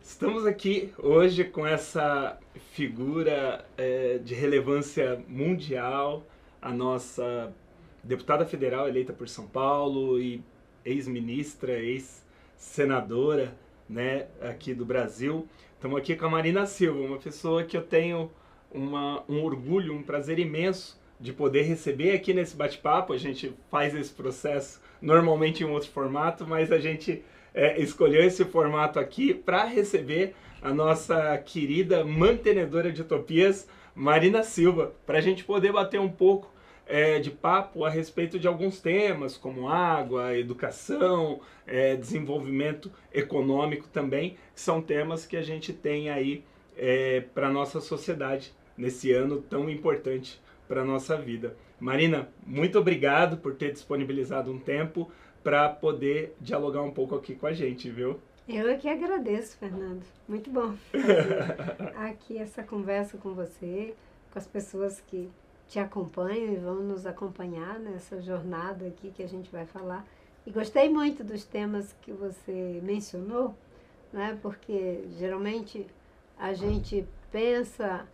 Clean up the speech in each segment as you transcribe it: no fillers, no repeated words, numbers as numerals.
Estamos aqui hoje com essa figura de relevância mundial, a nossa deputada federal eleita por São Paulo e ex-ministra, ex-senadora, né, aqui do Brasil. Estamos aqui com a Marina Silva, uma pessoa que eu tenho um orgulho, um prazer imenso de poder receber aqui nesse bate-papo. A gente faz esse processo normalmente em um outro formato, mas a gente escolheu esse formato aqui para receber a nossa querida mantenedora de utopias, Marina Silva, para a gente poder bater um pouco de papo a respeito de alguns temas, como água, educação, desenvolvimento econômico também, que são temas que a gente tem aí para a nossa sociedade nesse ano tão importante para a nossa vida. Marina, muito obrigado por ter disponibilizado um tempo para poder dialogar um pouco aqui com a gente, viu? Eu é que agradeço, Fernando. Muito bom fazer aqui essa conversa com você, com as pessoas que te acompanham e vão nos acompanhar nessa jornada aqui que a gente vai falar. E gostei muito dos temas que você mencionou, né? Porque geralmente a gente pensa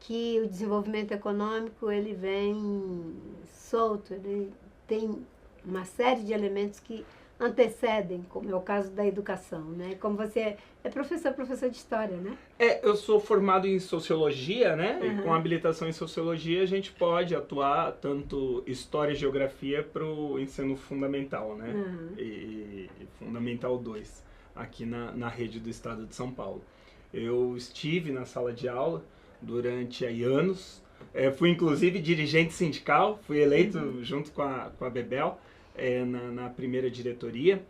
que o desenvolvimento econômico ele vem solto, ele tem uma série de elementos que antecedem, como é o caso da educação, né? Como você é professor de história, né? Eu sou formado em sociologia, né? Uhum. E com habilitação em sociologia a gente pode atuar tanto história e geografia para o ensino fundamental, né? Uhum. E Fundamental 2, aqui na rede do estado de São Paulo. Eu estive na sala de aula durante aí anos, fui inclusive dirigente sindical, fui eleito junto com a Bebel, na primeira diretoria,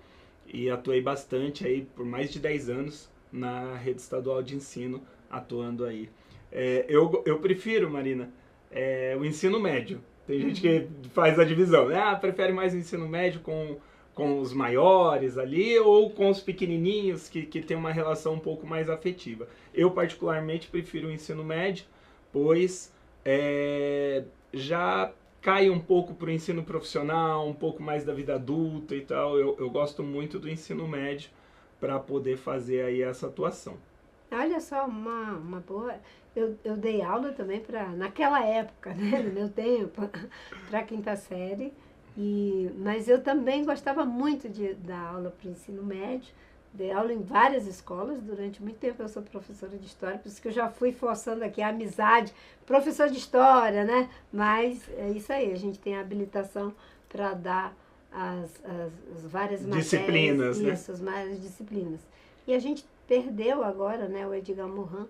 e atuei bastante aí por mais de 10 anos na rede estadual de ensino, atuando aí. Eu prefiro, Marina, o ensino médio. Tem gente que faz a divisão, né? Prefere mais o ensino médio com os maiores ali ou com os pequenininhos que tem uma relação um pouco mais afetiva. Eu particularmente prefiro o ensino médio, pois já cai um pouco para o ensino profissional, um pouco mais da vida adulta e tal. Eu gosto muito do ensino médio para poder fazer aí essa atuação. Olha só, uma boa... Eu dei aula também naquela época, né, no meu tempo, para a quinta série, mas eu também gostava muito de dar aula para o ensino médio. Dei aula em várias escolas, durante muito tempo eu sou professora de história, por isso que eu já fui forçando aqui a amizade, professor de história, né? Mas é isso aí, a gente tem a habilitação para dar as várias Disciplinas, matérias, isso, né? as várias disciplinas. E a gente perdeu agora, né, o Edgar Morin,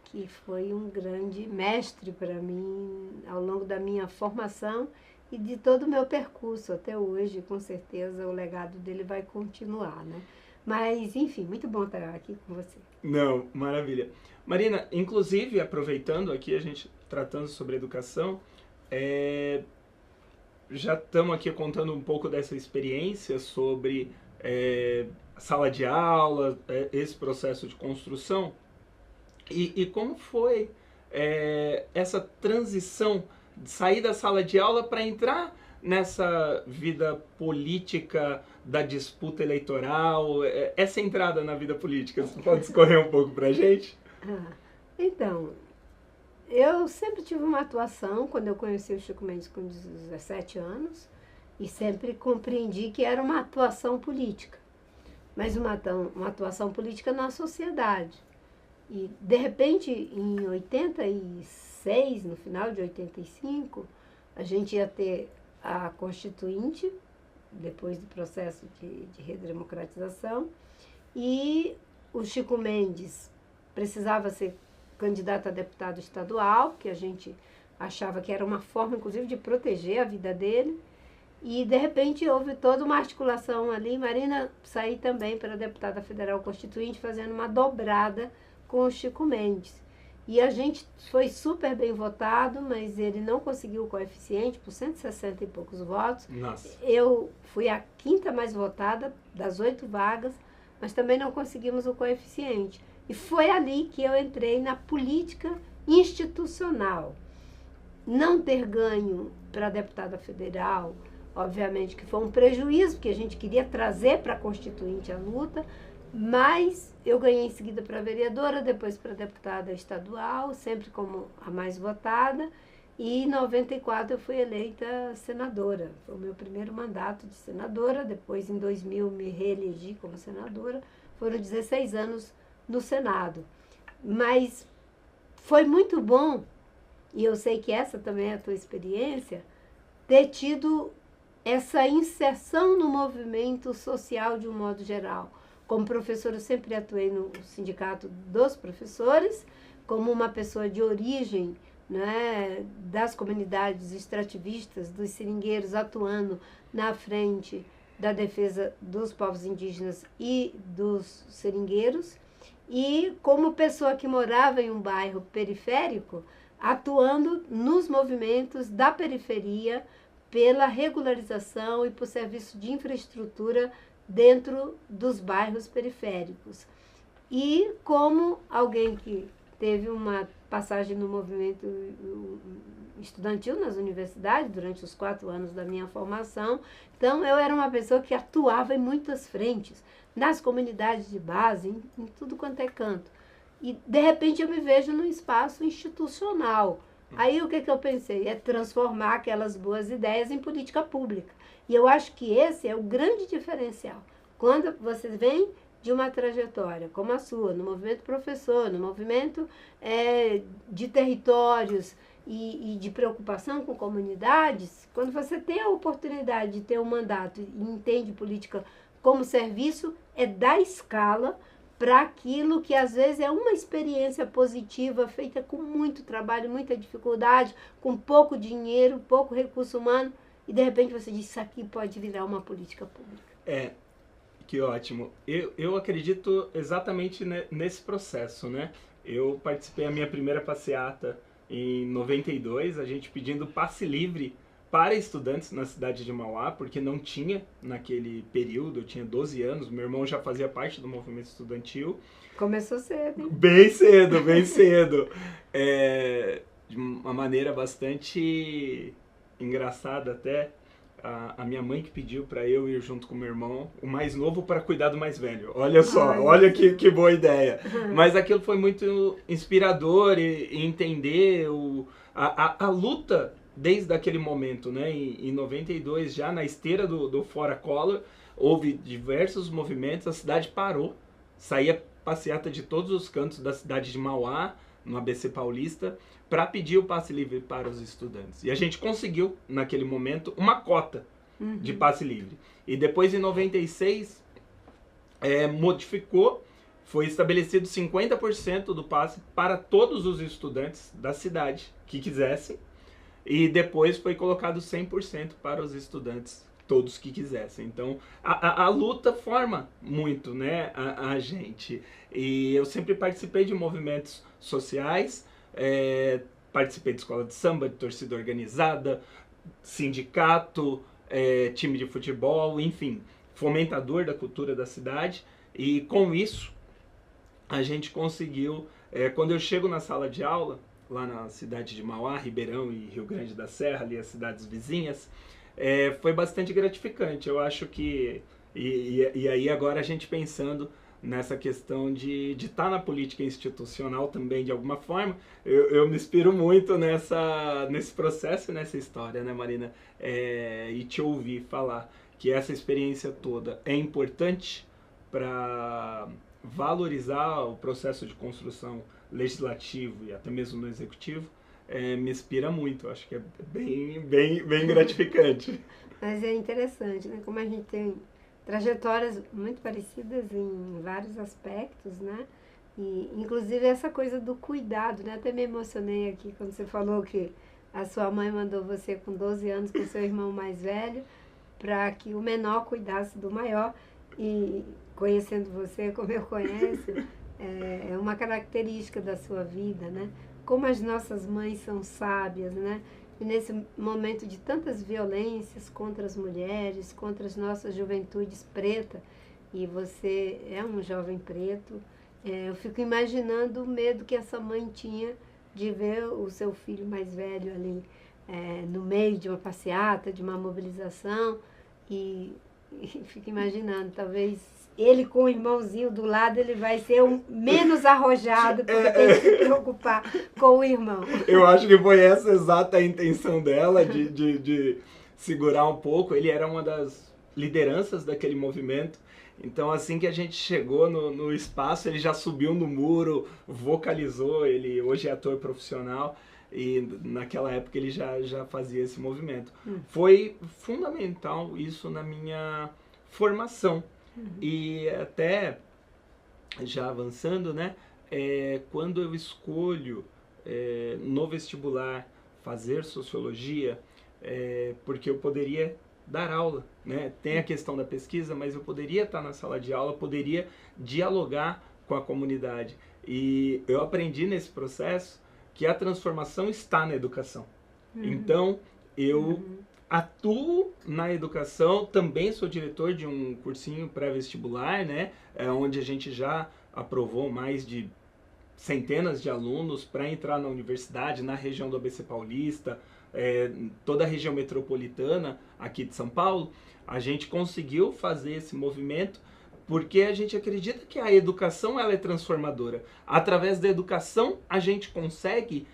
que foi um grande mestre para mim ao longo da minha formação e de todo o meu percurso até hoje. Com certeza o legado dele vai continuar, né? Mas, enfim, muito bom estar aqui com você. Não, maravilha. Marina, inclusive, aproveitando aqui, a gente tratando sobre educação, já estamos aqui contando um pouco dessa experiência sobre sala de aula, esse processo de construção. E como foi essa transição de sair da sala de aula para entrar nessa vida política da disputa eleitoral, essa entrada na vida política? Você pode discorrer um pouco para a gente? Então, eu sempre tive uma atuação, quando eu conheci o Chico Mendes com 17 anos, e sempre compreendi que era uma atuação política, mas uma atuação política na sociedade. E, de repente, em 86, no final de 85, a gente ia ter a Constituinte, depois do processo de redemocratização, e o Chico Mendes precisava ser candidato a deputado estadual, que a gente achava que era uma forma, inclusive, de proteger a vida dele. E, de repente, houve toda uma articulação ali. Marina saiu também para deputada federal constituinte, fazendo uma dobrada com o Chico Mendes. E a gente foi super bem votado, mas ele não conseguiu o coeficiente por 160 e poucos votos. Nossa. Eu fui a quinta mais votada das 8 vagas, mas também não conseguimos o coeficiente. E foi ali que eu entrei na política institucional. Não ter ganho para deputada federal, obviamente que foi um prejuízo, porque a gente queria trazer para a Constituinte a luta, Mas eu ganhei em seguida para vereadora, depois para deputada estadual, sempre como a mais votada. E em 94 eu fui eleita senadora. Foi o meu primeiro mandato de senadora. Depois, em 2000, me reelegi como senadora. Foram 16 anos no Senado. Mas foi muito bom, e eu sei que essa também é a tua experiência, ter tido essa inserção no movimento social de um modo geral. Como professora, eu sempre atuei no sindicato dos professores, como uma pessoa de origem, né, das comunidades extrativistas, dos seringueiros, atuando na frente da defesa dos povos indígenas e dos seringueiros, e como pessoa que morava em um bairro periférico, atuando nos movimentos da periferia pela regularização e por serviço de infraestrutura dentro dos bairros periféricos. E como alguém que teve uma passagem no movimento estudantil nas universidades durante os 4 anos da minha formação, então eu era uma pessoa que atuava em muitas frentes, nas comunidades de base, em tudo quanto é canto. E, de repente, eu me vejo num espaço institucional. Aí, o que eu pensei? É transformar aquelas boas ideias em política pública. E eu acho que esse é o grande diferencial. Quando você vem de uma trajetória como a sua, no movimento professor, no movimento de territórios e de preocupação com comunidades, quando você tem a oportunidade de ter um mandato e entende política como serviço, é dar escala para aquilo que às vezes é uma experiência positiva, feita com muito trabalho, muita dificuldade, com pouco dinheiro, pouco recurso humano, e de repente você diz, isso aqui pode virar uma política pública. Que ótimo. Eu acredito exatamente nesse processo, né? Eu participei da minha primeira passeata em 92, a gente pedindo passe livre para estudantes na cidade de Mauá, porque não tinha naquele período, eu tinha 12 anos, meu irmão já fazia parte do movimento estudantil. Começou cedo, hein? Bem cedo, bem cedo. De uma maneira bastante engraçada até, a minha mãe que pediu para eu ir junto com o meu irmão, o mais novo para cuidar do mais velho. Olha só, olha que boa ideia. Mas aquilo foi muito inspirador e entender a luta desde aquele momento, né? Em 92, já na esteira do Fora Collor, houve diversos movimentos, a cidade parou, saía passeata de todos os cantos da cidade de Mauá, no ABC Paulista, para pedir o passe livre para os estudantes. E a gente conseguiu, naquele momento, uma cota de passe livre. E depois, em 96, modificou, foi estabelecido 50% do passe para todos os estudantes da cidade que quisessem. E depois foi colocado 100% para os estudantes, todos que quisessem. Então, a luta forma muito, né, a gente. E eu sempre participei de movimentos sociais, participei de escola de samba, de torcida organizada, sindicato, time de futebol, enfim, fomentador da cultura da cidade. E com isso, a gente conseguiu, quando eu chego na sala de aula, lá na cidade de Mauá, Ribeirão e Rio Grande da Serra, ali as cidades vizinhas, foi bastante gratificante. Eu acho que, e aí agora a gente pensando nessa questão de estar na política institucional também, de alguma forma, eu me inspiro muito nesse processo, nessa história, né, Marina? E te ouvir falar que essa experiência toda é importante para valorizar o processo de construção legislativo e até mesmo no executivo, me inspira muito. Acho que é bem gratificante. Mas é interessante, né? Como a gente tem trajetórias muito parecidas em vários aspectos, né? E, inclusive, essa coisa do cuidado, né? Até me emocionei aqui quando você falou que a sua mãe mandou você com 12 anos com seu irmão mais velho para que o menor cuidasse do maior. E conhecendo você como eu conheço, é uma característica da sua vida, né? Como as nossas mães são sábias, né? E nesse momento de tantas violências contra as mulheres, contra as nossas juventudes preta, e você é um jovem preto, eu fico imaginando o medo que essa mãe tinha de ver o seu filho mais velho ali no meio de uma passeata, de uma mobilização, e fico imaginando, talvez ele com o irmãozinho do lado, ele vai ser o menos arrojado, porque tem que se preocupar com o irmão. Eu acho que foi essa exata a intenção dela, de segurar um pouco. Ele era uma das lideranças daquele movimento. Então, assim que a gente chegou no espaço, ele já subiu no muro, vocalizou. Ele hoje é ator profissional e naquela época ele já fazia esse movimento. Foi fundamental isso na minha formação. E até, já avançando, né, quando eu escolho no vestibular fazer sociologia, porque eu poderia dar aula, né? Tem a questão da pesquisa, mas eu poderia estar na sala de aula, poderia dialogar com a comunidade. E eu aprendi nesse processo que a transformação está na educação. Então, eu atuo na educação, também sou diretor de um cursinho pré-vestibular, né? Onde a gente já aprovou mais de centenas de alunos para entrar na universidade, na região do ABC Paulista, toda a região metropolitana aqui de São Paulo. A gente conseguiu fazer esse movimento porque a gente acredita que a educação ela é transformadora. Através da educação a gente consegue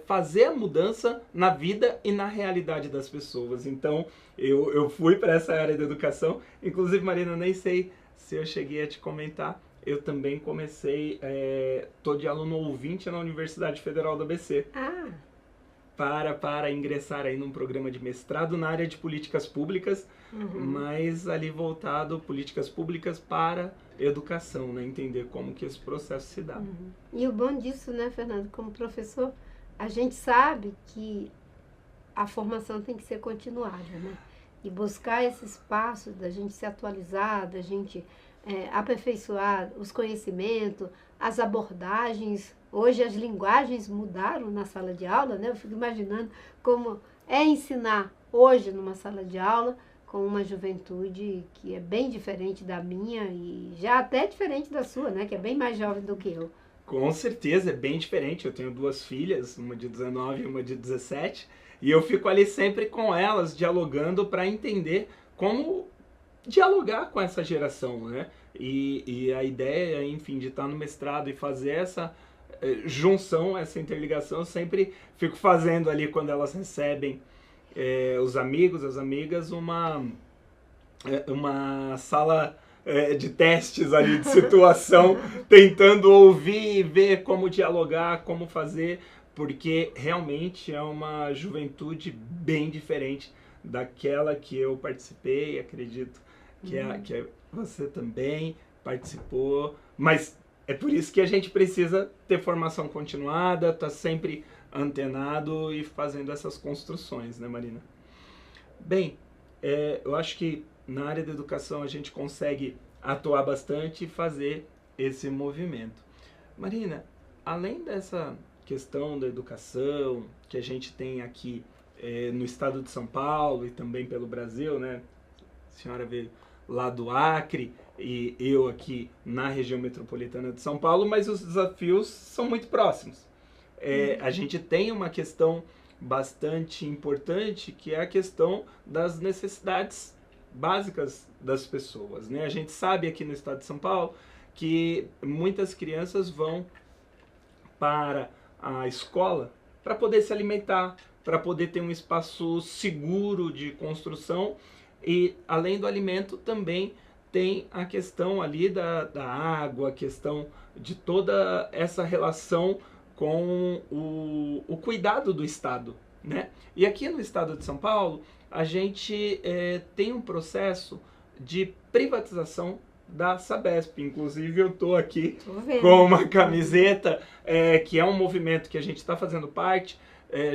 fazer a mudança na vida e na realidade das pessoas. Então eu fui para essa área da educação. Inclusive, Marina, nem sei se eu cheguei a te comentar, eu também comecei, tô de aluno ouvinte na Universidade Federal do ABC. Para ingressar aí num programa de mestrado na área de políticas públicas, mas ali voltado políticas públicas para educação, né? Entender como que esse processo se dá. E o bom disso, né, Fernando, como professor, a gente sabe que a formação tem que ser continuada, né? E buscar esse espaço da gente se atualizar, da gente aperfeiçoar os conhecimentos, as abordagens. Hoje as linguagens mudaram na sala de aula, né? Eu fico imaginando como é ensinar hoje numa sala de aula com uma juventude que é bem diferente da minha e já até diferente da sua, né? Que é bem mais jovem do que eu. Com certeza, é bem diferente. Eu tenho 2 filhas, uma de 19 e uma de 17, e eu fico ali sempre com elas, dialogando para entender como dialogar com essa geração, né? E a ideia, enfim, de estar no mestrado e fazer essa junção, essa interligação, eu sempre fico fazendo ali quando elas recebem os amigos, as amigas, uma sala de testes ali, de situação, tentando ouvir e ver como dialogar, como fazer, porque realmente é uma juventude bem diferente daquela que eu participei, acredito que você também participou, mas é por isso que a gente precisa ter formação continuada, estar sempre antenado e fazendo essas construções, né, Marina? Bem, eu acho que na área da educação a gente consegue atuar bastante e fazer esse movimento. Marina, além dessa questão da educação que a gente tem aqui no estado de São Paulo e também pelo Brasil, né? A senhora veio lá do Acre e eu aqui na região metropolitana de São Paulo, mas os desafios são muito próximos. A gente tem uma questão bastante importante, que é a questão das necessidades básicas das pessoas, né? A gente sabe aqui no estado de São Paulo que muitas crianças vão para a escola para poder se alimentar, para poder ter um espaço seguro de construção. E, além do alimento, também tem a questão ali da água, a questão de toda essa relação com o cuidado do Estado, né? E aqui no estado de São Paulo, a gente tem um processo de privatização da Sabesp. Inclusive, eu estou aqui com uma camiseta que é um movimento que a gente está fazendo parte,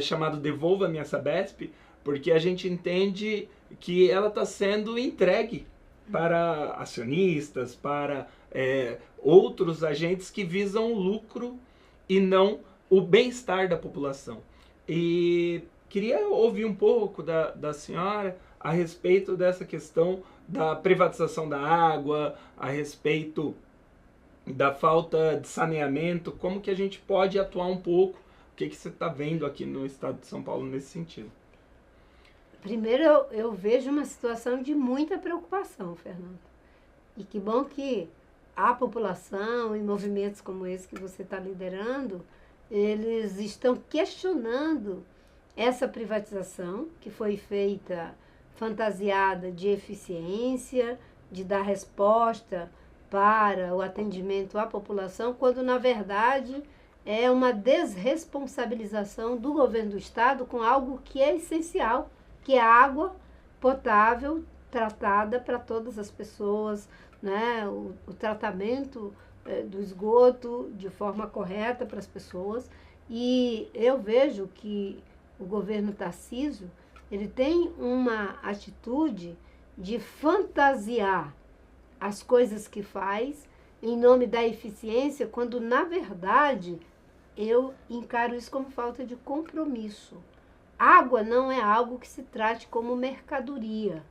chamado Devolva Minha Sabesp, porque a gente entende que ela está sendo entregue para acionistas, para outros agentes que visam o lucro e não o bem-estar da população. E queria ouvir um pouco da senhora a respeito dessa questão da privatização da água, a respeito da falta de saneamento, como que a gente pode atuar um pouco, o que você está vendo aqui no estado de São Paulo nesse sentido? Primeiro, eu vejo uma situação de muita preocupação, Fernando. E que bom que a população e movimentos como esse que você está liderando, eles estão questionando essa privatização que foi feita fantasiada de eficiência, de dar resposta para o atendimento à população, quando na verdade é uma desresponsabilização do governo do estado com algo que é essencial, que é a água potável tratada para todas as pessoas, né? O tratamento do esgoto de forma correta para as pessoas. E eu vejo que o governo Tarcísio, ele tem uma atitude de fantasiar as coisas que faz em nome da eficiência, quando na verdade eu encaro isso como falta de compromisso. Água não é algo que se trate como mercadoria.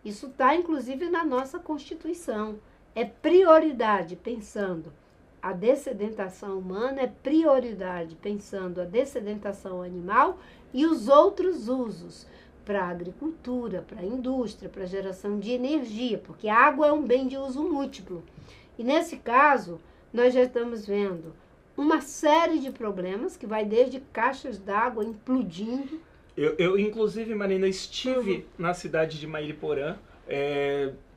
Isso está inclusive na nossa Constituição. É prioridade, pensando a dessedentação humana, é prioridade, pensando a dessedentação animal e os outros usos para a agricultura, para a indústria, para a geração de energia, porque a água é um bem de uso múltiplo. E nesse caso, nós já estamos vendo uma série de problemas que vai desde caixas d'água implodindo. Eu inclusive, Marina, estive na cidade de Mairiporã,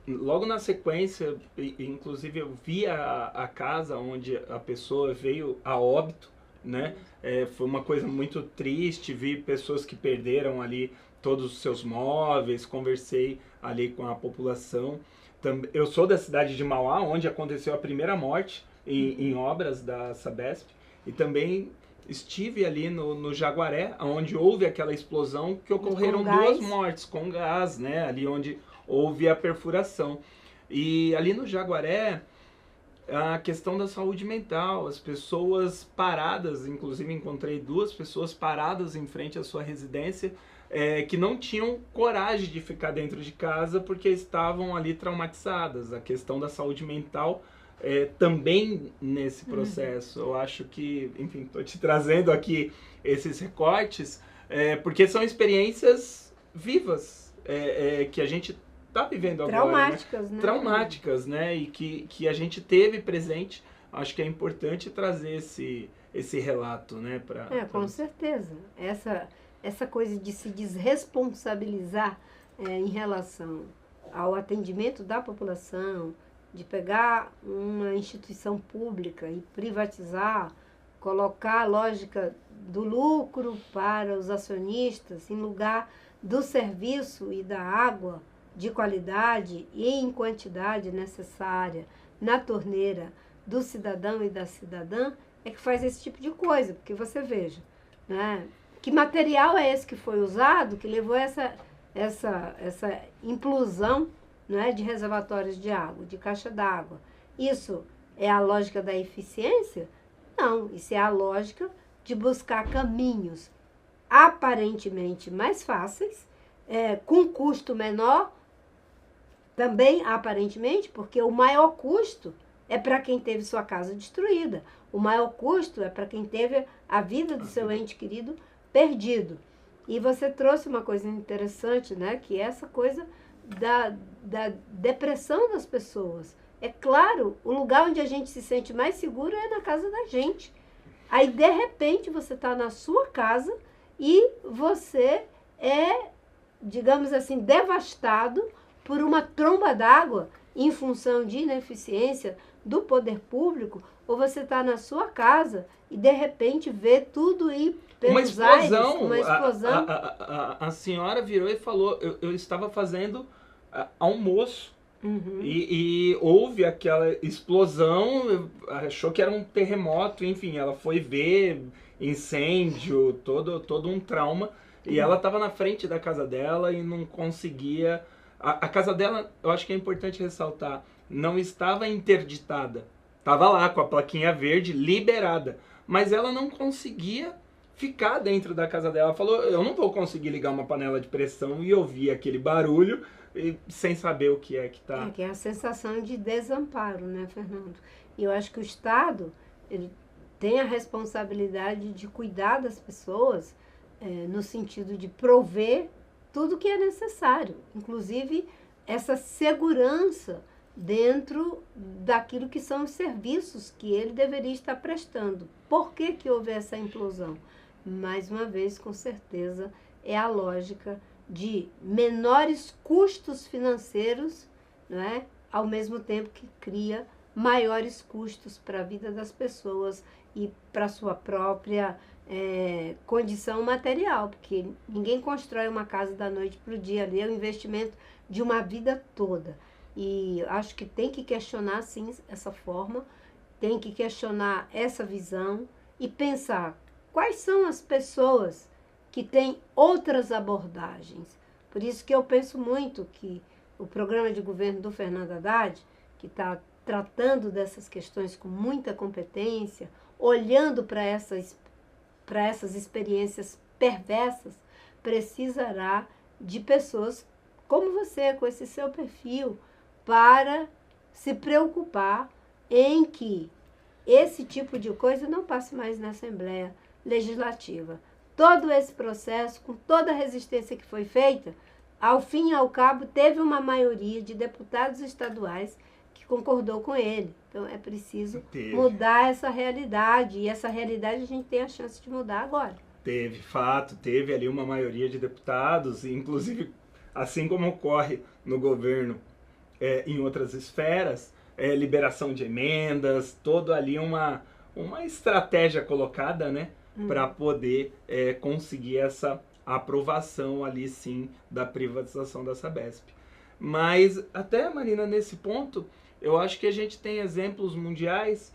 logo na sequência, inclusive eu vi a casa onde a pessoa veio a óbito, né? Foi uma coisa muito triste, vi pessoas que perderam ali todos os seus móveis, conversei ali com a população. Eu sou da cidade de Mauá, onde aconteceu a primeira morte em obras da Sabesp, e também estive ali no Jaguaré, onde houve aquela explosão que ocorreram duas mortes com gás, né? Ali onde houve a perfuração. E ali no Jaguaré, a questão da saúde mental, as pessoas paradas, inclusive encontrei duas pessoas paradas em frente à sua residência, que não tinham coragem de ficar dentro de casa porque estavam ali traumatizadas. A questão da saúde mental também nesse processo. Eu acho que, enfim, estou te trazendo aqui esses recortes, porque são experiências vivas, que a gente está vivendo agora. Traumáticas, né? Traumáticas, né? E que a gente teve presente. Acho que é importante trazer esse relato, né? Com certeza. Essa coisa de se desresponsabilizar em relação ao atendimento da população, de pegar uma instituição pública e privatizar, colocar a lógica do lucro para os acionistas em lugar do serviço e da água de qualidade e em quantidade necessária na torneira do cidadão e da cidadã, é que faz esse tipo de coisa. Porque você veja, né? Que material é esse que foi usado que levou essa implosão, né, de reservatórios de água, de caixa d'água? Isso é a lógica da eficiência? Não, isso é a lógica de buscar caminhos aparentemente mais fáceis, com custo menor, também aparentemente, porque o maior custo é para quem teve sua casa destruída, o maior custo é para quem teve a vida do seu ente querido perdido. E você trouxe uma coisa interessante, né, que é essa coisa da depressão das pessoas. É claro, o lugar onde a gente se sente mais seguro é na casa da gente. Aí, de repente, você está na sua casa e você é, digamos assim, devastado por uma tromba d'água em função de ineficiência do poder público, ou você está na sua casa e, de repente, vê tudo ir pelos aires, uma explosão. A senhora virou e falou, eu estava fazendo almoço, e houve aquela explosão, achou que era um terremoto, enfim, ela foi ver incêndio, todo um trauma, e ela estava na frente da casa dela e não conseguia... A casa dela, eu acho que é importante ressaltar, não estava interditada, estava lá com a plaquinha verde, liberada, mas ela não conseguia ficar dentro da casa dela. Ela falou, eu não vou conseguir ligar uma panela de pressão e ouvir aquele barulho sem saber o que é que está... que é a sensação de desamparo, né, Fernando? E eu acho que o Estado, ele tem a responsabilidade de cuidar das pessoas, no sentido de prover tudo que é necessário, inclusive essa segurança dentro daquilo que são os serviços que ele deveria estar prestando. Por que que houve essa implosão? Mais uma vez, com certeza, é a lógica de menores custos financeiros, não é? Ao mesmo tempo que cria maiores custos para a vida das pessoas e para a sua própria condição material, porque ninguém constrói uma casa da noite para o dia, ali é um investimento de uma vida toda. E acho que tem que questionar, sim, essa forma, tem que questionar essa visão e pensar quais são as pessoas que têm outras abordagens. Por isso que eu penso muito que o programa de governo do Fernando Haddad, que está tratando dessas questões com muita competência, olhando para essas experiências perversas, precisará de pessoas como você, com esse seu perfil, para se preocupar em que esse tipo de coisa não passe mais na Assembleia Legislativa. Todo esse processo, com toda a resistência que foi feita, ao fim e ao cabo, teve uma maioria de deputados estaduais que concordou com ele. Então, é preciso mudar essa realidade, e essa realidade a gente tem a chance de mudar agora. Teve ali uma maioria de deputados, inclusive, assim como ocorre no governo em outras esferas, liberação de emendas, todo ali uma estratégia colocada, né, para poder conseguir essa aprovação ali, sim, da privatização da Sabesp. Mas, até, Marina, nesse ponto, eu acho que a gente tem exemplos mundiais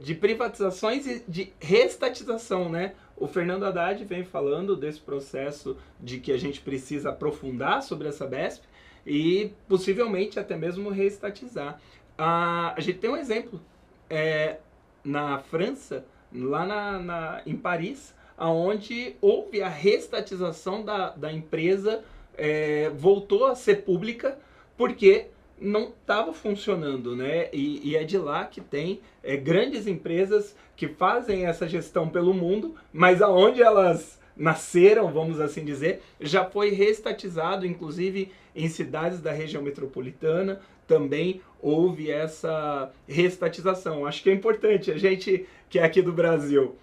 de privatizações e de reestatização, né? O Fernando Haddad vem falando desse processo de que a gente precisa aprofundar sobre essa Sabesp e possivelmente até mesmo reestatizar. A gente tem um exemplo na França, lá em Paris, onde houve a reestatização da empresa, voltou a ser pública porque não estava funcionando, né? E é de lá que tem grandes empresas que fazem essa gestão pelo mundo, mas aonde elas nasceram, vamos assim dizer, já foi reestatizado, inclusive em cidades da região metropolitana também houve essa reestatização. Acho que é importante, a gente que é aqui do Brasil,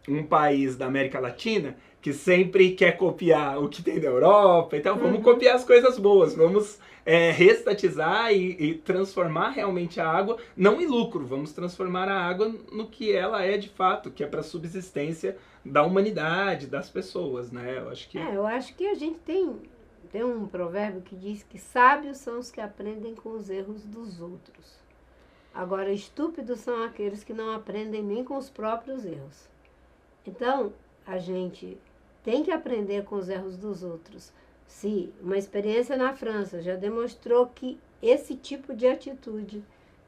um país da América Latina, que sempre quer copiar o que tem da Europa, então vamos copiar as coisas boas, vamos reestatizar e transformar realmente a água, não em lucro, vamos transformar a água no que ela é de fato, que é para a subsistência da humanidade, das pessoas, né? Eu acho que a gente tem um provérbio que diz que sábios são os que aprendem com os erros dos outros. Agora, estúpidos são aqueles que não aprendem nem com os próprios erros. Então, a gente tem que aprender com os erros dos outros. Se uma experiência na França já demonstrou que esse tipo de atitude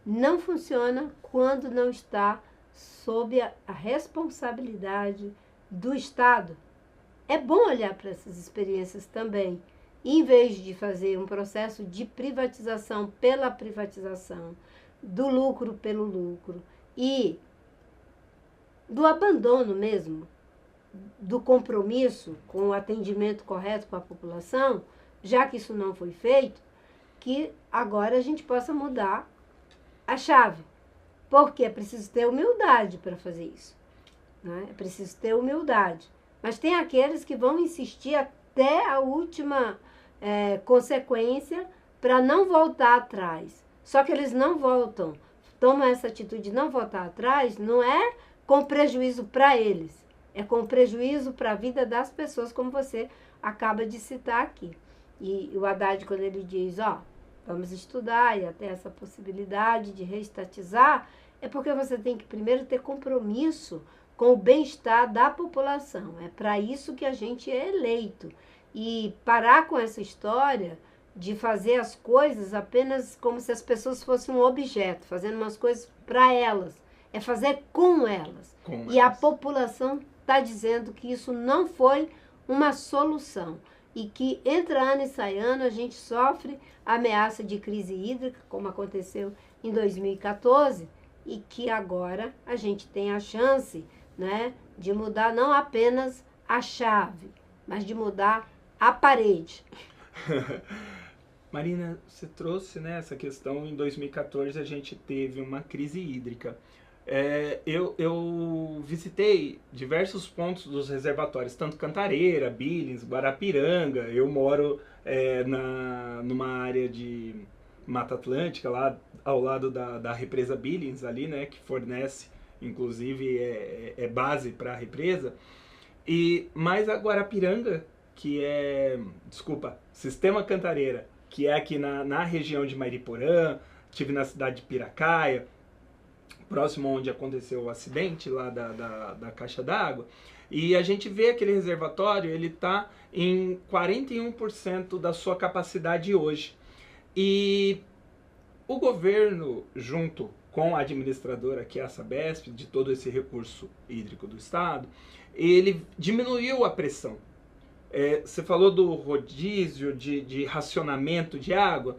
não funciona quando não está sob a responsabilidade do Estado, é bom olhar para essas experiências também. Em vez de fazer um processo de privatização pela privatização, do lucro pelo lucro e do abandono mesmo, do compromisso com o atendimento correto com a população, já que isso não foi feito, que agora a gente possa mudar a chave. Porque é preciso ter humildade para fazer isso. Né? É preciso ter humildade. Mas tem aqueles que vão insistir até a última consequência para não voltar atrás. Só que eles não voltam. Tomam essa atitude de não voltar atrás, não é com prejuízo para eles. É com prejuízo para a vida das pessoas, como você acaba de citar aqui. E o Haddad, quando ele diz, vamos estudar e até essa possibilidade de reestatizar, é porque você tem que primeiro ter compromisso com o bem-estar da população. É para isso que a gente é eleito. E parar com essa história de fazer as coisas apenas como se as pessoas fossem um objeto, fazendo umas coisas para elas. É fazer com elas. E a população está dizendo que isso não foi uma solução. E que entre ano e sai ano a gente sofre a ameaça de crise hídrica, como aconteceu em 2014, e que agora a gente tem a chance, né, de mudar não apenas a chave, mas de mudar a parede. Marina, você trouxe, né, essa questão, em 2014 a gente teve uma crise hídrica. Eu visitei diversos pontos dos reservatórios, tanto Cantareira, Billings, Guarapiranga. Eu moro numa área de Mata Atlântica, lá ao lado da represa Billings, ali, né, que fornece, inclusive, é base para a represa. Mais a Guarapiranga, desculpa, Sistema Cantareira, que é aqui na região de Mariporã, tive na cidade de Piracaia, próximo onde aconteceu o acidente lá da caixa d'água, e a gente vê aquele reservatório, ele está em 41% da sua capacidade hoje. E o governo, junto com a administradora, que é a Sabesp, de todo esse recurso hídrico do estado, ele diminuiu a pressão. Você falou do rodízio, de racionamento de água.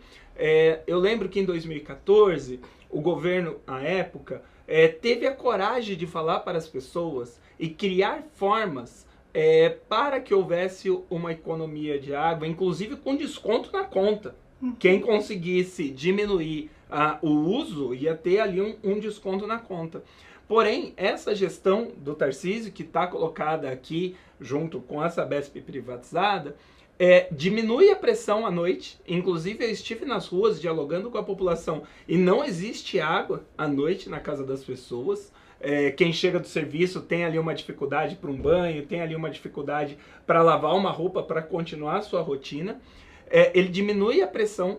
Eu lembro que em 2014, o governo, à época, teve a coragem de falar para as pessoas e criar formas para que houvesse uma economia de água, inclusive com desconto na conta. Quem conseguisse diminuir o uso ia ter ali um desconto na conta. Porém, essa gestão do Tarcísio, que está colocada aqui junto com a Sabesp privatizada, diminui a pressão à noite. Inclusive, eu estive nas ruas dialogando com a população e não existe água à noite na casa das pessoas. Quem chega do serviço tem ali uma dificuldade para um banho, tem ali uma dificuldade para lavar uma roupa, para continuar a sua rotina. Ele diminui a pressão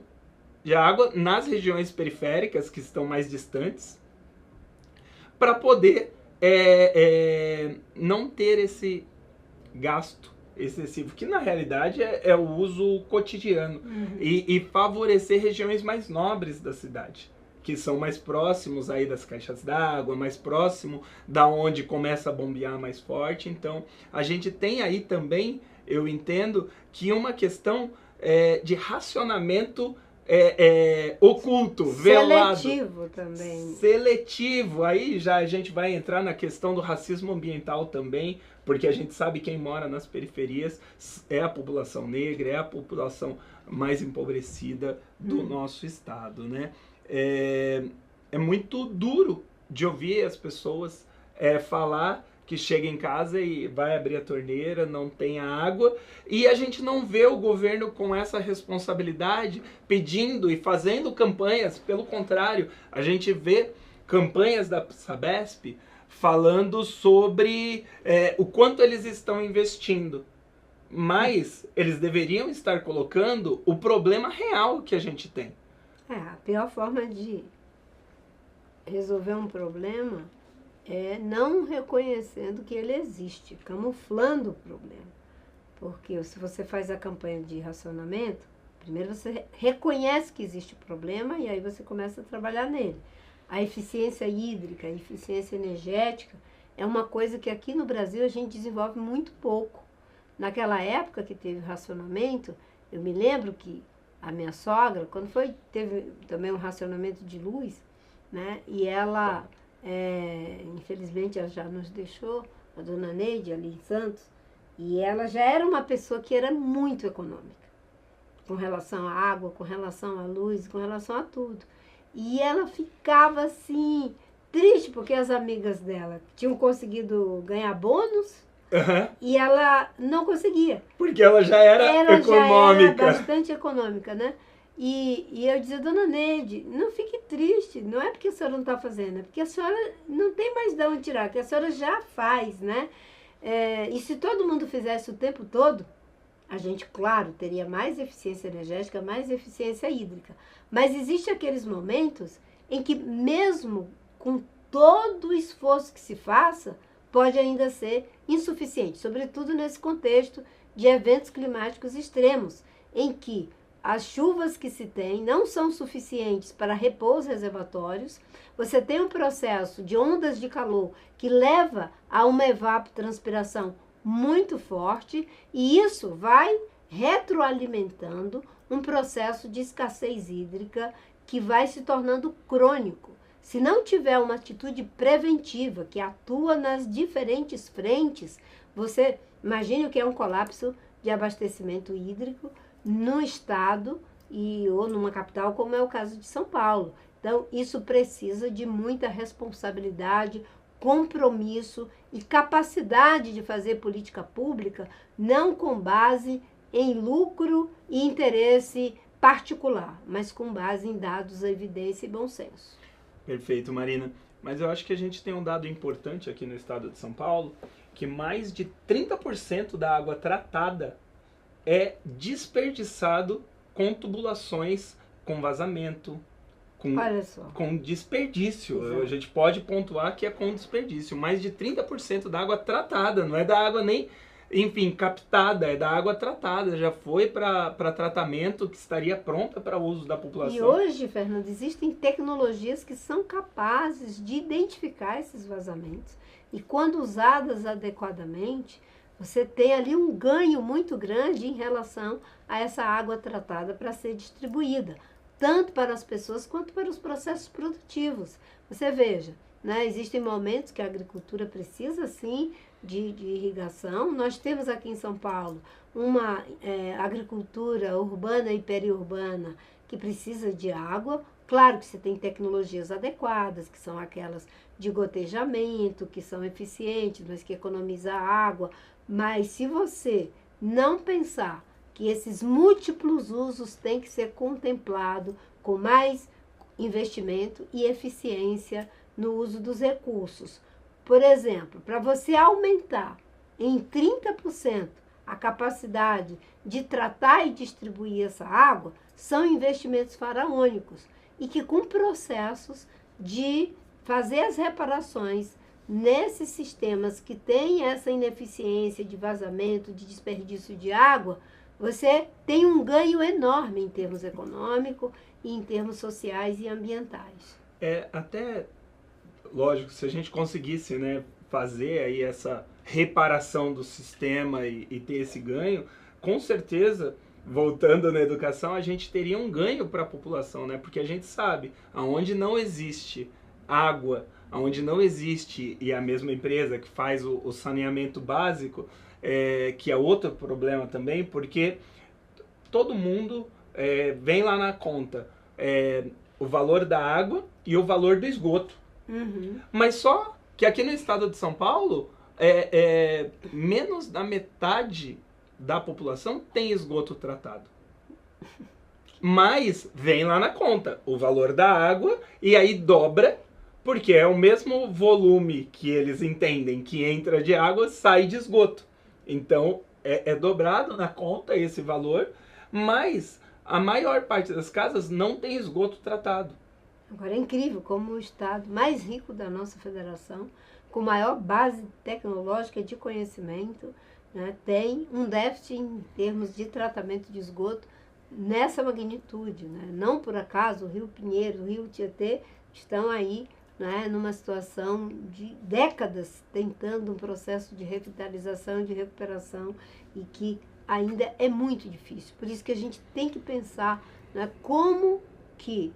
de água nas regiões periféricas, que estão mais distantes, para poder não ter esse gasto excessivo, que na realidade é o uso cotidiano, e favorecer regiões mais nobres da cidade, que são mais próximos aí das caixas d'água, mais próximo da onde começa a bombear mais forte. Então, a gente tem aí também, eu entendo, que uma questão de racionamento oculto, velado. Seletivo também. Seletivo. Aí já a gente vai entrar na questão do racismo ambiental também, porque a gente sabe que quem mora nas periferias é a população negra, é a população mais empobrecida do nosso estado, né? É muito duro de ouvir as pessoas falar que chega em casa e vai abrir a torneira, não tem água, e a gente não vê o governo com essa responsabilidade pedindo e fazendo campanhas. Pelo contrário, a gente vê campanhas da Sabesp falando sobre o quanto eles estão investindo, mas eles deveriam estar colocando o problema real que a gente tem. A pior forma de resolver um problema é não reconhecendo que ele existe, camuflando o problema. Porque se você faz a campanha de racionamento, primeiro você reconhece que existe o problema e aí você começa a trabalhar nele. A eficiência hídrica, a eficiência energética é uma coisa que aqui no Brasil a gente desenvolve muito pouco. Naquela época que teve racionamento, eu me lembro que a minha sogra, quando teve também um racionamento de luz, né, e ela... infelizmente ela já nos deixou, a dona Neide, ali em Santos, e ela já era uma pessoa que era muito econômica, com relação à água, com relação à luz, com relação a tudo. E ela ficava assim, triste, porque as amigas dela tinham conseguido ganhar bônus, e ela não conseguia. Porque ela já era econômica. Já era bastante econômica, né? E eu dizia, dona Neide, não fique triste, não é porque a senhora não está fazendo, é porque a senhora não tem mais de onde tirar, que a senhora já faz, né? E se todo mundo fizesse o tempo todo, a gente, claro, teria mais eficiência energética, mais eficiência hídrica. Mas existem aqueles momentos em que, mesmo com todo o esforço que se faça, pode ainda ser insuficiente, sobretudo nesse contexto de eventos climáticos extremos, em que as chuvas que se tem não são suficientes para repor os reservatórios. Você tem um processo de ondas de calor que leva a uma evapotranspiração muito forte, e isso vai retroalimentando um processo de escassez hídrica que vai se tornando crônico. Se não tiver uma atitude preventiva que atua nas diferentes frentes, você imagine o que é um colapso de abastecimento hídrico no estado ou numa capital como é o caso de São Paulo. Então, isso precisa de muita responsabilidade, compromisso e capacidade de fazer política pública, não com base em lucro e interesse particular, mas com base em dados, evidência e bom senso. Perfeito, Marina. Mas eu acho que a gente tem um dado importante aqui no estado de São Paulo, que mais de 30% da água tratada é desperdiçado com tubulações, com vazamento, com desperdício. Exato. A gente pode pontuar que é com desperdício. Mais de 30% da água tratada, não é da água nem, enfim, captada, é da água tratada. Já foi para tratamento que estaria pronta para uso da população. E hoje, Fernando, existem tecnologias que são capazes de identificar esses vazamentos. E quando usadas adequadamente, você tem ali um ganho muito grande em relação a essa água tratada para ser distribuída, tanto para as pessoas quanto para os processos produtivos. Você veja, né, existem momentos que a agricultura precisa sim de irrigação. Nós temos aqui em São Paulo uma agricultura urbana e periurbana que precisa de água. Claro que você tem tecnologias adequadas, que são aquelas de gotejamento, que são eficientes, mas que economizam água. Mas se você não pensar que esses múltiplos usos têm que ser contemplados com mais investimento e eficiência no uso dos recursos. Por exemplo, para você aumentar em 30% a capacidade de tratar e distribuir essa água, são investimentos faraônicos e que com processos de fazer as reparações nesses sistemas que têm essa ineficiência de vazamento, de desperdício de água, você tem um ganho enorme em termos econômicos e em termos sociais e ambientais. É até lógico, se a gente conseguisse, né, fazer aí essa reparação do sistema e ter esse ganho, com certeza, voltando na educação, a gente teria um ganho para a população, né? Porque a gente sabe, aonde não existe água, aonde não existe, e a mesma empresa que faz o saneamento básico, que é outro problema também, porque todo mundo vem lá na conta o valor da água e o valor do esgoto. Uhum. Mas só que aqui no estado de São Paulo, menos da metade da população tem esgoto tratado. Mas vem lá na conta o valor da água e aí dobra, porque é o mesmo volume que eles entendem que entra de água, sai de esgoto. Então é dobrado na conta esse valor, mas a maior parte das casas não tem esgoto tratado. Agora é incrível como o estado mais rico da nossa federação, com maior base tecnológica de conhecimento, né, tem um déficit em termos de tratamento de esgoto nessa magnitude. Né? Não por acaso o Rio Pinheiros, o Rio Tietê estão aí, né, numa situação de décadas tentando um processo de revitalização, de recuperação e que ainda é muito difícil. Por isso que a gente tem que pensar, né, como que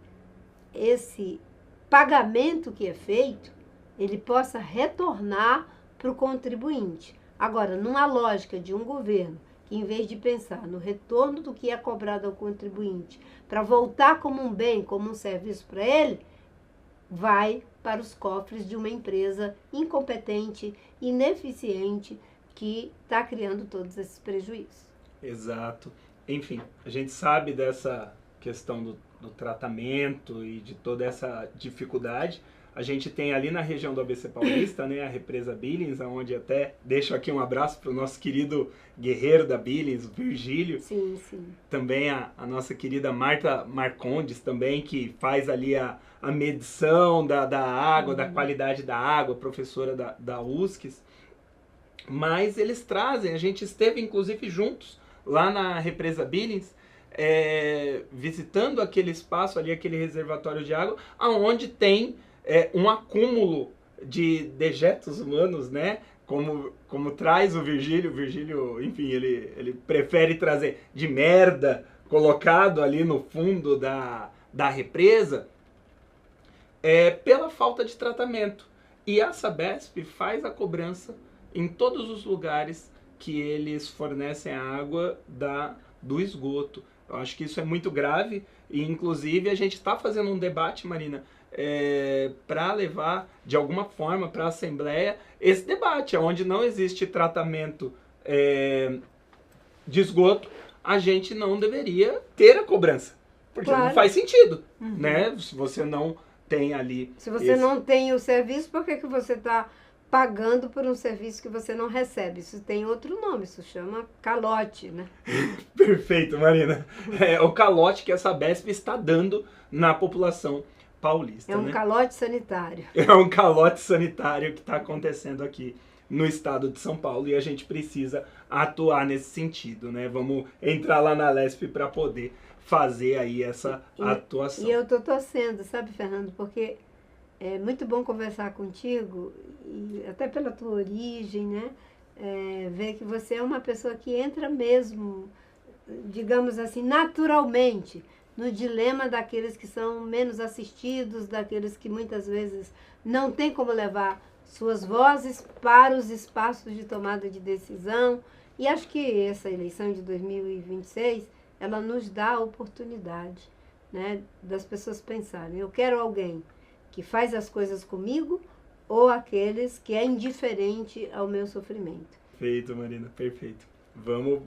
esse pagamento que é feito, ele possa retornar para o contribuinte. Agora, numa lógica de um governo que, em vez de pensar no retorno do que é cobrado ao contribuinte, para voltar como um bem, como um serviço para ele, vai para os cofres de uma empresa incompetente, ineficiente, que está criando todos esses prejuízos. Exato. Enfim, a gente sabe dessa questão do tratamento e de toda essa dificuldade. A gente tem ali na região do ABC Paulista, né, a represa Billings, onde até deixo aqui um abraço para o nosso querido guerreiro da Billings, Virgílio. Sim, sim. Também a nossa querida Marta Marcondes, também, que faz ali a medição da água, da qualidade da água, professora da USCS. Mas eles trazem, a gente esteve inclusive juntos lá na represa Billings, visitando aquele espaço ali, aquele reservatório de água, onde tem um acúmulo de dejetos humanos, né? Como traz o Virgílio, enfim, ele prefere trazer de merda colocado ali no fundo da represa, pela falta de tratamento. E a Sabesp faz a cobrança em todos os lugares que eles fornecem a água do esgoto. Eu acho que isso é muito grave e, inclusive, a gente está fazendo um debate, Marina, para levar, de alguma forma, para a Assembleia esse debate, onde não existe tratamento de esgoto, a gente não deveria ter a cobrança. Porque não faz sentido, né? Se você não tem ali... Se você não tem o serviço, por que você está pagando por um serviço que você não recebe? Isso tem outro nome, isso chama calote, né? Perfeito, Marina. É o calote que a Sabesp está dando na população paulista. É um calote sanitário. É um calote sanitário que está acontecendo aqui no estado de São Paulo e a gente precisa atuar nesse sentido, né? Vamos entrar lá na Lesp para poder fazer aí essa atuação. E eu estou torcendo, sabe, Fernando, porque é muito bom conversar contigo, e até pela tua origem, né? Ver que você é uma pessoa que entra mesmo, digamos assim, naturalmente, no dilema daqueles que são menos assistidos, daqueles que muitas vezes não têm como levar suas vozes para os espaços de tomada de decisão. E acho que essa eleição de 2026, ela nos dá a oportunidade, né, das pessoas pensarem, eu quero alguém que faz as coisas comigo ou aqueles que é indiferente ao meu sofrimento. Perfeito, Marina, perfeito. Vamos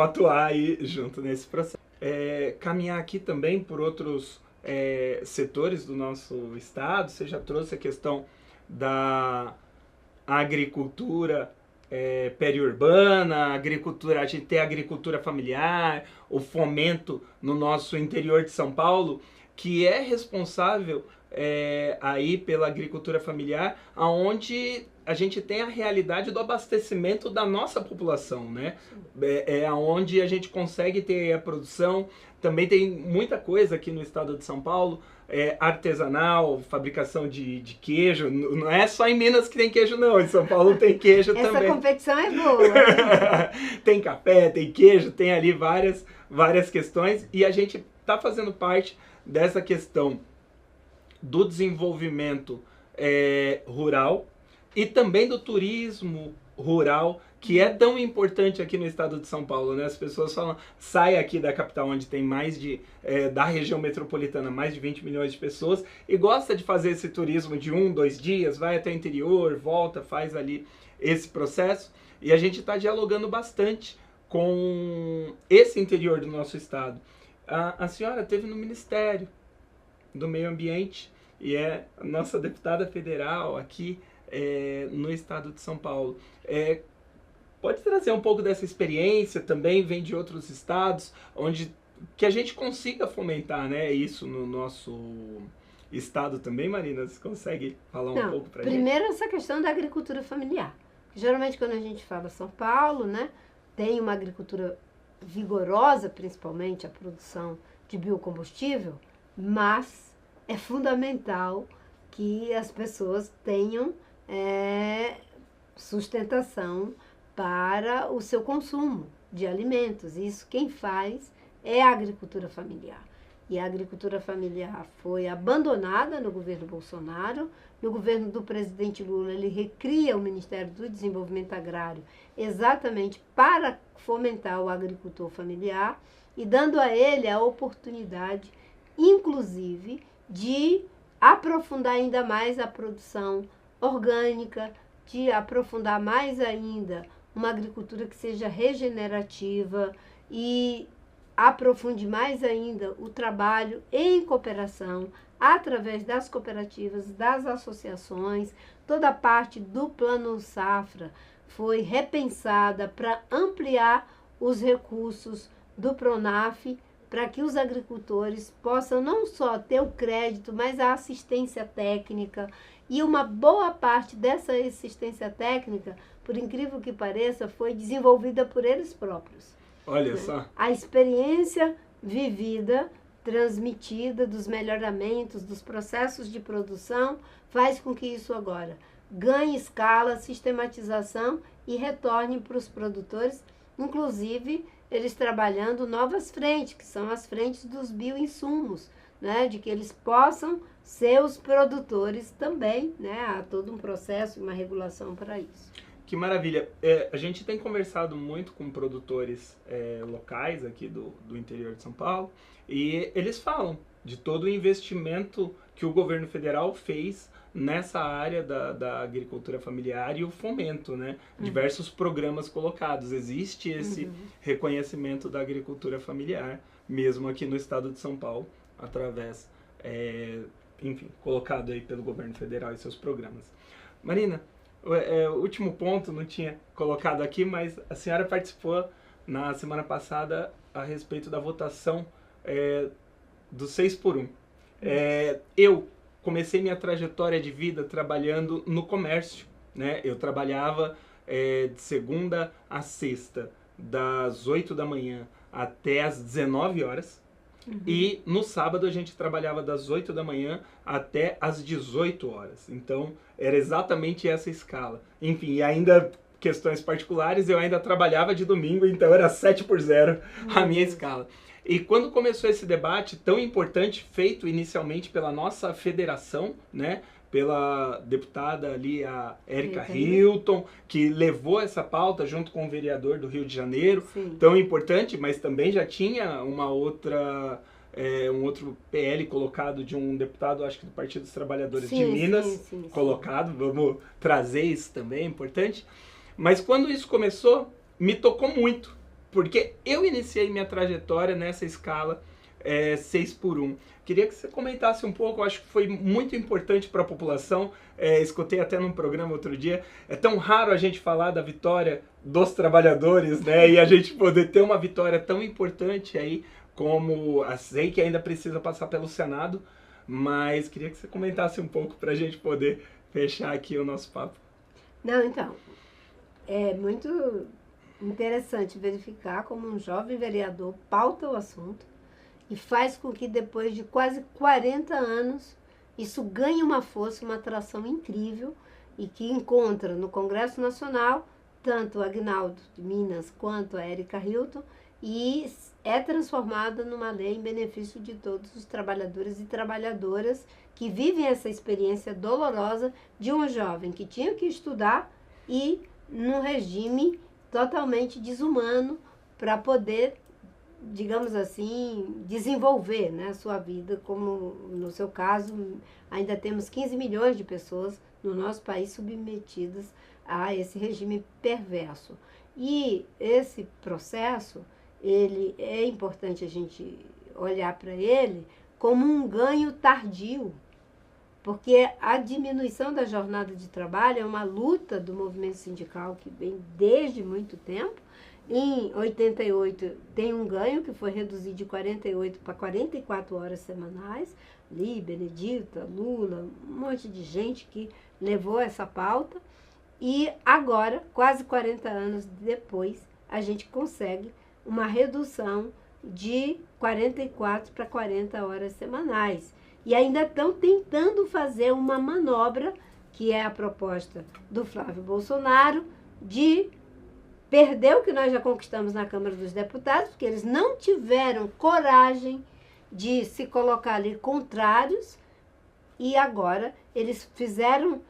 atuar aí junto nesse processo. Caminhar aqui também por outros setores do nosso estado. Você já trouxe a questão da agricultura periurbana, agricultura, a gente tem a agricultura familiar, o fomento no nosso interior de São Paulo, que é responsável aí pela agricultura familiar, aonde a gente tem a realidade do abastecimento da nossa população, né? Aonde a gente consegue ter a produção. Também tem muita coisa aqui no estado de São Paulo, artesanal, fabricação de queijo. Não é só em Minas que tem queijo, não. Em São Paulo tem queijo também. Essa competição é boa. Tem café, tem queijo, tem ali várias questões. E a gente está fazendo parte dessa questão do desenvolvimento rural e também do turismo rural, que é tão importante aqui no estado de São Paulo, né? As pessoas falam, sai aqui da capital, onde tem da região metropolitana, mais de 20 milhões de pessoas, e gosta de fazer esse turismo de 1, 2 dias, vai até o interior, volta, faz ali esse processo, e a gente está dialogando bastante com esse interior do nosso estado. A senhora esteve no Ministério do Meio Ambiente e é a nossa deputada federal aqui no estado de São Paulo. Pode trazer um pouco dessa experiência, também vem de outros estados, onde que a gente consiga fomentar, né, isso no nosso estado também, Marina? Você consegue falar um pouco para a gente? Primeiro essa questão da agricultura familiar. Geralmente quando a gente fala São Paulo, né, tem uma agricultura vigorosa, principalmente a produção de biocombustível, mas é fundamental que as pessoas tenham sustentação para o seu consumo de alimentos. Isso quem faz é a agricultura familiar. E a agricultura familiar foi abandonada no governo Bolsonaro. No governo do presidente Lula, ele recria o Ministério do Desenvolvimento Agrário exatamente para fomentar o agricultor familiar e dando a ele a oportunidade, inclusive, de aprofundar ainda mais a produção orgânica, de aprofundar mais ainda uma agricultura que seja regenerativa e aprofunde mais ainda o trabalho em cooperação, através das cooperativas, das associações. Toda a parte do Plano Safra foi repensada para ampliar os recursos do Pronaf, para que os agricultores possam não só ter o crédito, mas a assistência técnica. E uma boa parte dessa assistência técnica, por incrível que pareça, foi desenvolvida por eles próprios. Olha só. A experiência vivida, transmitida dos melhoramentos, dos processos de produção, faz com que isso agora ganhe escala, sistematização e retorne para os produtores, inclusive eles trabalhando novas frentes, que são as frentes dos bioinsumos, né, de que eles possam ser os produtores também, né, há todo um processo e uma regulação para isso. Que maravilha. A gente tem conversado muito com produtores locais aqui do interior de São Paulo e eles falam de todo o investimento que o governo federal fez nessa área da agricultura familiar e o fomento, né? Diversos programas colocados. Existe esse reconhecimento da agricultura familiar, mesmo aqui no estado de São Paulo, através, enfim, colocado aí pelo governo federal e seus programas. Marina, o último ponto, não tinha colocado aqui, mas a senhora participou na semana passada a respeito da votação do 6x1. Eu comecei minha trajetória de vida trabalhando no comércio, né? Eu trabalhava de segunda a sexta, das 8 da manhã até as 19 horas. E no sábado a gente trabalhava das 8 da manhã até as 18 horas. Então, era exatamente essa escala. Enfim, e ainda questões particulares, eu ainda trabalhava de domingo, então era 7x0 a minha escala. E quando começou esse debate tão importante, feito inicialmente pela nossa federação, né? Pela deputada ali, a Érica Hilton, que levou essa pauta junto com o vereador do Rio de Janeiro, tão importante, mas também já tinha uma outra, um outro PL colocado de um deputado, acho que do Partido dos Trabalhadores de Minas, colocado, vamos trazer isso também, importante. Mas quando isso começou, me tocou muito, porque eu iniciei minha trajetória nessa escala 6x1. Queria que você comentasse um pouco, eu acho que foi muito importante para a população, escutei até num programa outro dia, é tão raro a gente falar da vitória dos trabalhadores, né, e a gente poder ter uma vitória tão importante aí, como sei que ainda precisa passar pelo Senado, mas queria que você comentasse um pouco para a gente poder fechar aqui o nosso papo. Não, então, é muito interessante verificar como um jovem vereador pauta o assunto, e faz com que depois de quase 40 anos isso ganhe uma força, uma atração incrível e que encontra no Congresso Nacional tanto o Agnaldo de Minas quanto a Érica Hilton e é transformada numa lei em benefício de todos os trabalhadores e trabalhadoras que vivem essa experiência dolorosa de um jovem que tinha que estudar e num regime totalmente desumano para poder, digamos assim, desenvolver, né, a sua vida, como no seu caso, ainda temos 15 milhões de pessoas no nosso país submetidas a esse regime perverso. E esse processo, ele é importante a gente olhar para ele como um ganho tardio, porque a diminuição da jornada de trabalho é uma luta do movimento sindical que vem desde muito tempo. Em 88 tem um ganho que foi reduzido de 48 para 44 horas semanais. Li, Benedita, Lula, um monte de gente que levou essa pauta. E agora, quase 40 anos depois, a gente consegue uma redução de 44 para 40 horas semanais. E ainda estão tentando fazer uma manobra, que é a proposta do Flávio Bolsonaro, de perder o que nós já conquistamos na Câmara dos Deputados, porque eles não tiveram coragem de se colocar ali contrários, e agora eles fizeram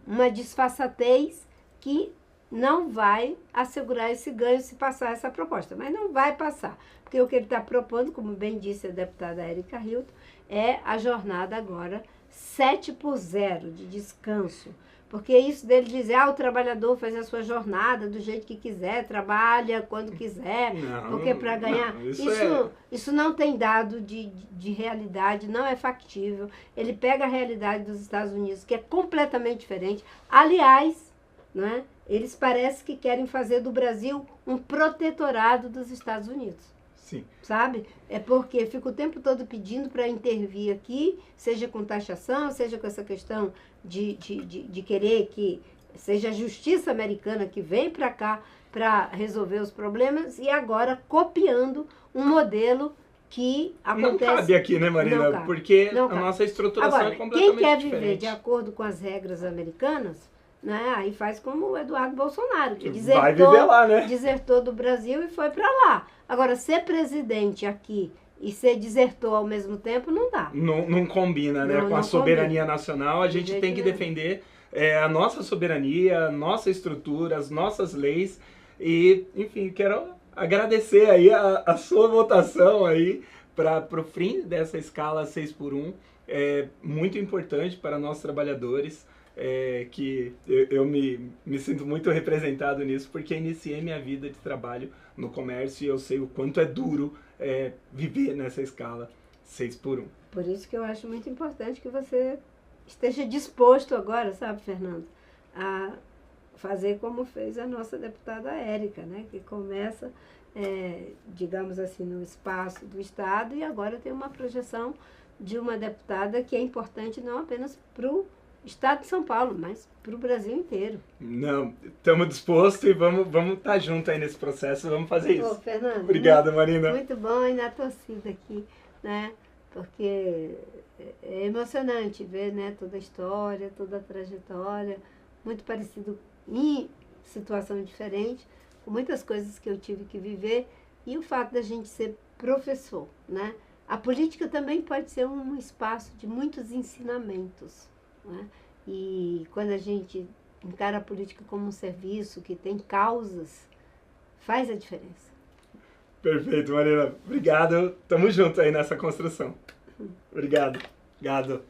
uma disfarçatez que não vai assegurar esse ganho se passar essa proposta. Mas não vai passar, porque o que ele está propondo, como bem disse a deputada Érica Hilton, é a jornada agora 7x0 de descanso. Porque isso dele dizer, o trabalhador faz a sua jornada do jeito que quiser, trabalha quando quiser, porque para ganhar... Não, isso não tem dado de realidade, não é factível. Ele pega a realidade dos Estados Unidos, que é completamente diferente. Aliás, né, eles parecem que querem fazer do Brasil um protetorado dos Estados Unidos. Sim. Sabe? É porque fica o tempo todo pedindo para intervir aqui, seja com taxação, seja com essa questão de querer que seja a justiça americana que vem para cá para resolver os problemas e agora copiando um modelo que acontece... Não cabe aqui, né, Marina? Porque a nossa estruturação agora, é completamente quem quer diferente. viver de acordo com as regras americanas, né, aí faz como o Eduardo Bolsonaro, que vai viver lá, né? desertou do Brasil e foi para lá. Agora, ser presidente aqui e ser desertor ao mesmo tempo não dá. Não combina, né? Com a soberania nacional, a gente tem que defender a nossa soberania, a nossa estrutura, as nossas leis. E, enfim, quero agradecer aí a sua votação aí para o fim dessa escala 6x1. É muito importante para nós trabalhadores, que eu me sinto muito representado nisso, porque iniciei minha vida de trabalho no comércio e eu sei o quanto é duro viver nessa escala 6x1. Por isso que eu acho muito importante que você esteja disposto agora, sabe, Fernando, a fazer como fez a nossa deputada Érica, né, que começa, digamos assim, no espaço do Estado e agora tem uma projeção de uma deputada que é importante não apenas para o Estado de São Paulo, mas para o Brasil inteiro. Não, estamos dispostos e vamos estar juntos aí nesse processo, vamos fazer isso. Ô, Fernando, obrigado, Marina. Muito bom e na torcida aqui, né? Porque é emocionante ver, né, toda a história, toda a trajetória, muito parecido em situação diferente, com muitas coisas que eu tive que viver e o fato da gente ser professor, né? A política também pode ser um espaço de muitos ensinamentos, né? E quando a gente encara a política como um serviço que tem causas, faz a diferença. Perfeito, Marina. Obrigado. Tamo junto aí nessa construção. Obrigado. Obrigado.